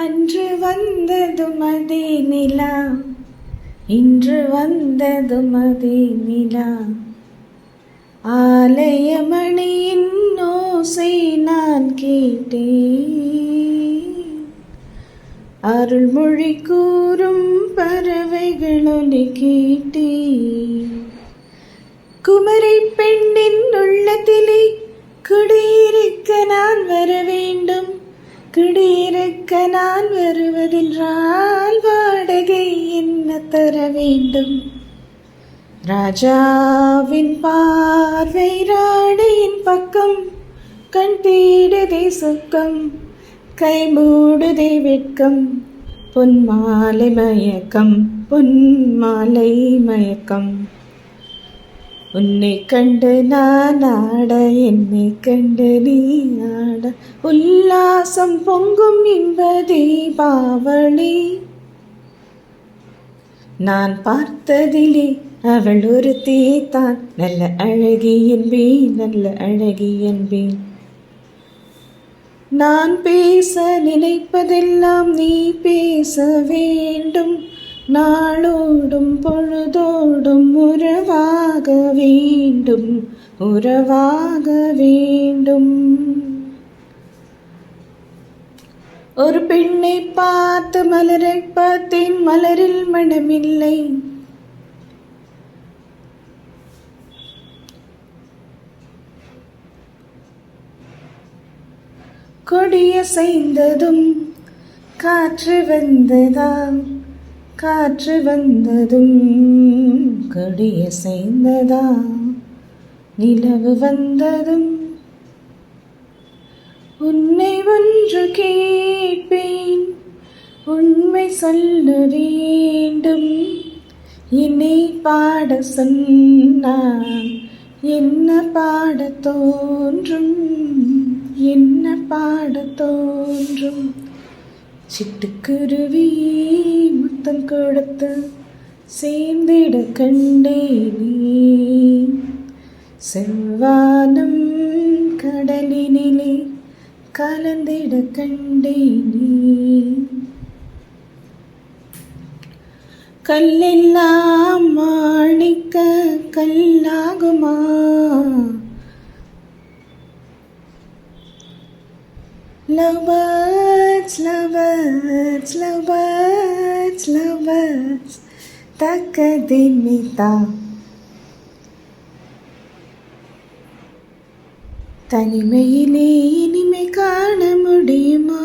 அன்று வந்ததும் அதே நிலா, இன்று வந்ததும் அதே நிலா. ஆலயமணியின் ஓசை நான் கேட்டேன், அருள்மொழி கூறும் பறவைகள் ஒலி கேட்டேன். குமரி பெண்ணின் உள்ளத்திலே குடியிருக்க நான் வர வேண்டும். குடியிருக்க நான் வருவதென்றால் வாடகை என்ன தர வேண்டும்? ராஜாவின் பார்வை ராணியின் பக்கம், கண் தேடுதே சுக்கம், கை மூடுதே வெட்கம். பொன்மாலை மயக்கம், பொன்மாலை மயக்கம். உன்னை கண்டு நான் ஆட, என்னை கண்டு நீ ஆட, உல்லாசம் பொங்கும் இன்ப தீபாவளி. நான் பார்த்ததிலே அவள் ஒரு தேத்தான், நல்ல அழகி என்பேன், நல்ல அழகி என்பேன். நான் பேச நினைப்பதெல்லாம் நீ பேச வேண்டும். நாளோடும் பொழுதோடும் உறவாக வேண்டும், உறவாக வேண்டும். ஒரு பெண்ணை பார்த்து மலரை பார்த்தேன், மலரில் மனமில்லை. கொடியசைந்ததும் காற்று வந்ததாம், காற்று வந்ததும் கொடியசைந்ததா. நிலவு வந்ததும் உன்னை ஒன்று கேட்பேன், உண்மை சொல்ல வேண்டும். என்னை பாட சொன்னான், என்ன பாட தோன்றும், என்ன பாட தோன்றும். சிட்டுக்குருவி முத்தம் கொடுத்து சேர்ந்திட கண்டேனே, செவ்வானம் கடலினிலே கலந்திட கண்டேனே. கல்லெல்லாம் மாணிக்க கல்லாகுமா? Lovebirds, lovebirds, lovebirds, lovebirds, takadimita. தனிமையிலே இனிமை காண முடியுமா?